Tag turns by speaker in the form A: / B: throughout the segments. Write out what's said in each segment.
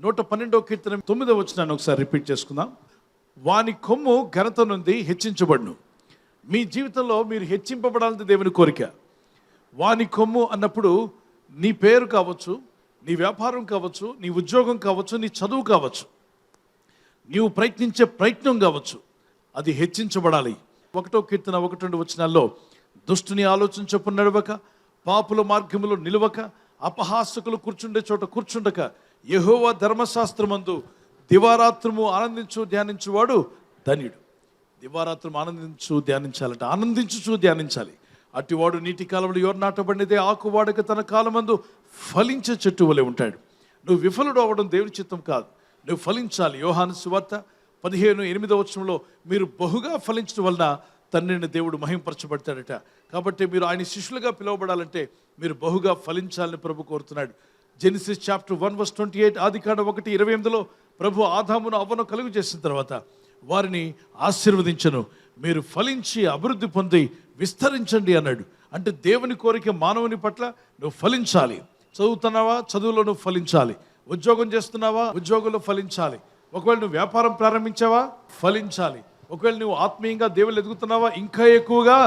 A: 112వ కీర్తన 9వ వచనాన్ని ఒకసారి రిపీట్ చేసుకుందాం. వాని కొమ్ము ఘనత నుండి హెచ్చించబడును. మీ జీవితంలో మీరు హెచ్చింపబడాలని దేవుని కోరిక. వాని కొమ్ము అన్నప్పుడు నీ పేరు కావచ్చు, నీ వ్యాపారం కావచ్చు, నీ ఉద్యోగం కావచ్చు, నీ చదువు కావచ్చు, నీవు ప్రయత్నించే ప్రయత్నం కావచ్చు, అది హెచ్చించబడాలి. 1వ కీర్తన 1-2 వచనాల్లో దుష్టుని ఆలోచన చొప్పున నడవక, పాపుల మార్గములో నిలవక, అపహాసకులు కూర్చుండే చోట కూర్చుండక, యెహోవా ధర్మశాస్త్రమందు దివారాత్రము ఆనందించు ధ్యానించువాడు ధన్యుడు. దివారాత్రం ధ్యానించాలంటే ఆనందించుచు ధ్యానించాలి. అటివాడు నీటి కాలంలో ఎవరు నాటబడినదే ఆకువాడక తన కాలమందు ఫలించే చెట్టు వలె ఉంటాడు. నువ్వు విఫలుడు అవ్వడం దేవుని చిత్తం కాదు, నువ్వు ఫలించాలి. యోహాను సువార్త 15:8 వచనంలో మీరు బహుగా ఫలించడం వలన తండ్రిని దేవుడు మహింపరచబడతాడట. కాబట్టి మీరు ఆయన శిష్యులుగా పిలువబడాలంటే మీరు బహుగా ఫలించాలని ప్రభు కోరుతున్నాడు. జెనిసిస్ చాప్టర్ 1:28, ఆదికాండం 1:28లో ప్రభు ఆదామును అవ్వను కలుగు చేసిన తర్వాత వారిని ఆశీర్వదించను. మీరు ఫలించి అభివృద్ధి పొంది విస్తరించండి అన్నాడు. అంటే దేవుని కోరిక మానవుని పట్ల నువ్వు ఫలించాలి. చదువుతున్నావా, చదువులో నువ్వు ఫలించాలి. ఉద్యోగం చేస్తున్నావా, ఉద్యోగంలో ఫలించాలి. ఒకవేళ నువ్వు వ్యాపారం ప్రారంభించావా, ఫలించాలి. ఒకవేళ నువ్వు ఆత్మీయంగా దేవుళ్ళు ఎదుగుతున్నావా, ఇంకా ఎక్కువగా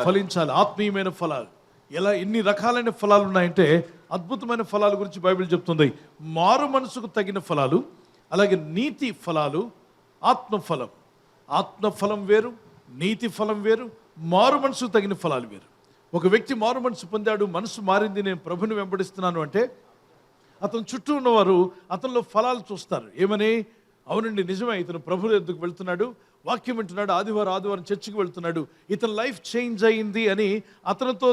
A: ఫలించాలి. ఆత్మీయమైన ఫలాలు ఎలా ఎన్ని రకాలైన ఫలాలు ఉన్నాయంటే అద్భుతమైన ఫలాల గురించి బైబిల్ చెప్తుంది. మారు మనసుకు తగిన ఫలాలు, అలాగే నీతి ఫలాలు, ఆత్మఫలం. ఆత్మఫలం వేరు, నీతి ఫలం వేరు, మారు మనసుకు తగిన ఫలాలు వేరు. ఒక వ్యక్తి మారు మనసు పొందాడు, మనసు మారింది, నేను ప్రభుని వెంబడిస్తున్నాను అంటే అతను చుట్టూ ఉన్నవారు అతనిలో ఫలాలు చూస్తారు. ఏమని? అవునండి నిజమే, ఇతను ప్రభు ఎద్దుకు వెళ్తున్నాడు, వాక్యం వింటున్నాడు, ఆదివారం చర్చికి వెళ్తున్నాడు, ఇతని లైఫ్ చేంజ్ అయింది అని అతనితో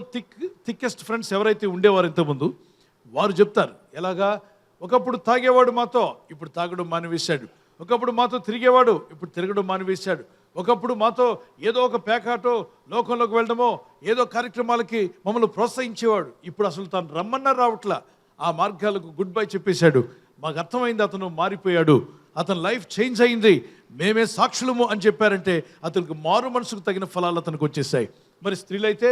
A: థిక్కెస్ట్ ఫ్రెండ్స్ ఎవరైతే ఉండేవారు ఇంతకుముందు వారు చెప్తారు. ఎలాగా? ఒకప్పుడు తాగేవాడు మాతో, ఇప్పుడు తాగడం మానివేశాడు. ఒకప్పుడు మాతో తిరిగేవాడు, ఇప్పుడు తిరగడం మానివేశాడు. ఒకప్పుడు మాతో ఏదో ఒక పేకాటో లోకంలోకి వెళ్ళడమో ఏదో కార్యక్రమాలకి మమ్మల్ని ప్రోత్సహించేవాడు, ఇప్పుడు అసలు తాను రమ్మన్నా రావట్లా, ఆ మార్గాలకు గుడ్ బై చెప్పేశాడు. మాకు అర్థమైంది అతను మారిపోయాడు, అతని లైఫ్ చేంజ్ అయింది, మేమే సాక్షులము అని చెప్పారంటే అతనికి మారు మనసుకు తగిన ఫలాలు అతనికి వచ్చేసాయి. మరి స్త్రీలైతే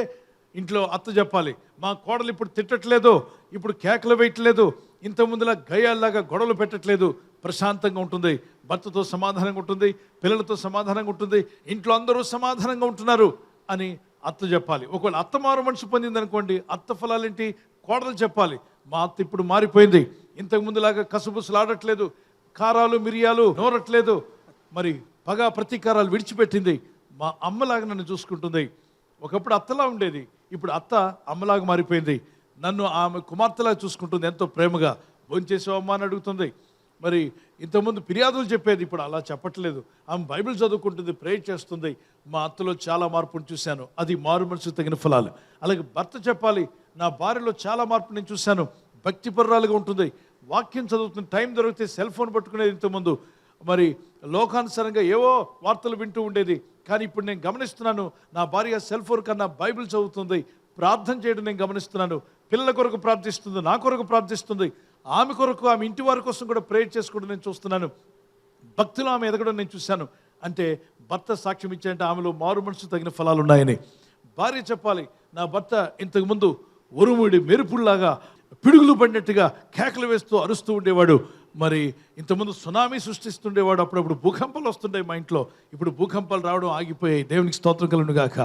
A: ఇంట్లో అత్త చెప్పాలి, మా కోడలు ఇప్పుడు తిట్టట్లేదు, ఇప్పుడు కేకలు వేయట్లేదు, ఇంతకుముందులా గయ్యాల్లాగా గొడవలు పెట్టట్లేదు, ప్రశాంతంగా ఉంటుంది, భర్తతో సమాధానంగా ఉంటుంది, పిల్లలతో సమాధానంగా ఉంటుంది, ఇంట్లో అందరూ సమాధానంగా ఉంటున్నారు అని అత్త చెప్పాలి. ఒకవేళ అత్త మారు మనసు పొందింది అనుకోండి, అత్త ఫలాలేంటి? కోడలు చెప్పాలి, మా అత్త ఇప్పుడు మారిపోయింది, ఇంతకుముందులాగా కసుబుసులు ఆడట్లేదు, కారాలు మిరియాలు నోరట్లేదు, మరి పగ ప్రతీకారాలు విడిచిపెట్టింది, మా అమ్మలాగా నన్ను చూసుకుంటుంది. ఒకప్పుడు అత్తలా ఉండేది, ఇప్పుడు అత్త అమ్మలాగా మారిపోయింది, నన్ను ఆమె కుమార్తెలా చూసుకుంటుంది, ఎంతో ప్రేమగా. భోంచేసావమ్మా అని అడుగుతుంది. మరి ఇంతకుముందు ఫిర్యాదులు చెప్పేది, ఇప్పుడు అలా చెప్పట్లేదు, ఆమె బైబిల్ చదువుకుంటుంది, ప్రేయర్ చేస్తుంది. మా అత్తలో చాలా మార్పును చూశాను, అది మారు మనసుకు తగిన ఫలాలు. అలాగే భర్త చెప్పాలి, నా భార్యలో చాలా మార్పు నేను చూశాను, భక్తిపరురాలుగా ఉంటుంది, వాక్యం చదువుతుంది, టైం దొరికితే సెల్ ఫోన్ పట్టుకునేది. ఇంతకుముందు మరి లోకానుసారంగా ఏవో వార్తలు వింటూ ఉండేది, కానీ ఇప్పుడు నేను గమనిస్తున్నాను నా భార్య సెల్ ఫోన్ కన్నా బైబిల్ చదువుతుంది, ప్రార్థన చేయడం నేను గమనిస్తున్నాను, పిల్లల కొరకు ప్రార్థిస్తుంది, నా కొరకు ప్రార్థిస్తుంది, ఆమె కొరకు, ఆమె ఇంటి వారి కోసం కూడా ప్రేయర్ చేసుకోవడం నేను చూస్తున్నాను, భక్తులు ఆమె ఎదగడం నేను చూశాను. అంటే భర్త సాక్ష్యం ఇచ్చాయంటే ఆమెలో మారు మనసు తగిన ఫలాలు ఉన్నాయని. భార్య చెప్పాలి, నా భర్త ఇంతకుముందు ఉరుముడి మెరుపుల్లాగా పిడుగులు పడినట్టుగా కేకలు వేస్తూ అరుస్తూ ఉండేవాడు, మరి ఇంతకుముందు సునామీ సృష్టిస్తుండేవాడు, అప్పుడప్పుడు భూకంపాలు వస్తుండే మా ఇంట్లో, ఇప్పుడు భూకంపాలు రావడం ఆగిపోయాయి, దేవునికి స్తోత్రం కలుగును గాక.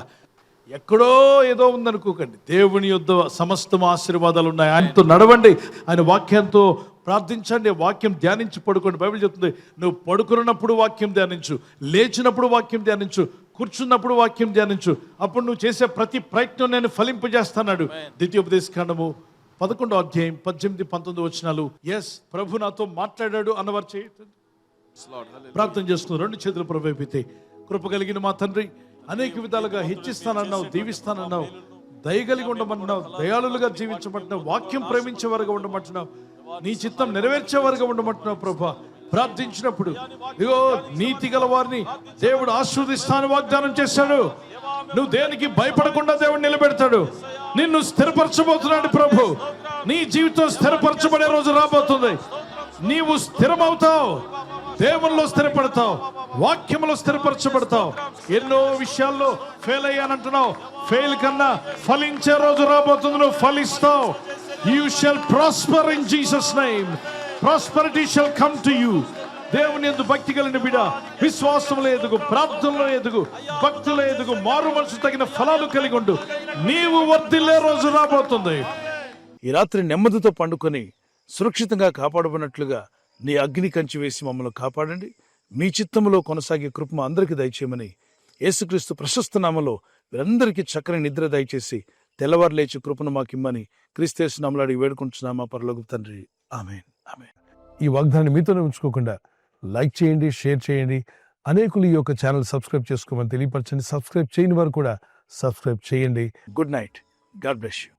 A: ఎక్కడో ఏదో ఉందనుకోకండి, దేవుని యొద్ద సమస్తం ఆశీర్వాదాలు ఉన్నాయి. ఆయనతో నడవండి, ఆయన వాక్యంతో ప్రార్థించండి, వాక్యం ధ్యానించి పడుకోండి. బైబిల్ చెప్తుంది, నువ్వు పడుకున్నప్పుడు వాక్యం ధ్యానించు, లేచినప్పుడు వాక్యం ధ్యానించు, కూర్చున్నప్పుడు వాక్యం ధ్యానించు, అప్పుడు నువ్వు చేసే ప్రతి ప్రయత్నం నేను ఫలింపజేస్తాడు. ద్వితీయోపదేశకాండము 11వ అధ్యాయం 18-19 వచనాలు. ఎస్, ప్రభు నాతో మాట్లాడాడు అన్నవారు చేయండి, ప్రార్థన చేసుకుని 2 చేతులు ప్రభు వైపితే. కృప కలిగిన మా తండ్రి, అనేక విధాలుగా హెచ్చిస్తానన్నావు, దీవిస్తానన్నావు, దయగలిగి ఉండమంటున్నావు, దయాళులుగా జీవించమంటున్నావు, వాక్యం ప్రేమించేవారుగా ఉండమంటున్నావు, నీ చిత్తం నెరవేర్చేవారుగా ఉండమంటున్నావు. ప్రభా, ప్రార్థించినప్పుడు ఇగో నీతి గల వారిని దేవుడు ఆశీర్వదిస్తానని వాగ్దానం చేశాడు. నువ్వు దేనికి భయపడకుండా దేవుడు నిలబెడతాడు, నిన్ను స్థిరపరచబోతున్నాడు ప్రభు. నీ జీవితం స్థిరపరచబడే రోజు రాబోతుంది, నీవు స్థిరమవుతావు, దేవుల్లో స్థిరపడతావు, వాక్యంలో స్థిరపరచబడతావు. ఎన్నో విషయాల్లో ఫెయిల్ అయ్యానంటున్నావు, ఫెయిల్ కన్నా ఫలించే రోజు రాబోతుంది, నువ్వు ఫలిస్తావు. You shall prosper in Jesus' name. Prosperity shall come to you. దేవుని యందు భక్తి కలిగిన బిడ్డ, విశ్వాసంలో ఎదుగు, ప్రార్థనలో ఎదుగు, భక్తిలో ఎదుగు, మారు మనసు తగిన ఫలాలు కలిగి ఉండు. నీవు వర్ధిల్లే రోజు రాబోతుంది. ఈ రాత్రి నెమ్మదితో పండుకొని సురక్షితంగా కాపాడబడినట్లుగా నీ అగ్ని కంచి వేసి మమ్మల్ని కాపాడండి. మీ చిత్తములో కొనసాగే కృప అందరికీ దయచేయమని యేసుక్రీస్తు ప్రశస్త నామములో వీరందరికీ చక్కని నిద్ర దయచేసి తెల్లవారు లేచి కృపను మాకిమ్మని క్రీస్తు నామములో అడిగి వేడుకుంటున్నామా పరలోకపు తండ్రి. ఆమేన్, ఆమేన్. ఈ వాగ్దానాన్ని మీతోనే ఉంచుకోకుండా లైక్ చేయండి, షేర్ చేయండి. అనేకులు ఈ యొక్క ఛానల్ సబ్స్క్రైబ్ చేసుకోమని తెలియపరచండి. సబ్స్క్రైబ్ చేయని వారు కూడా సబ్స్క్రైబ్ చేయండి. Good night. God bless you.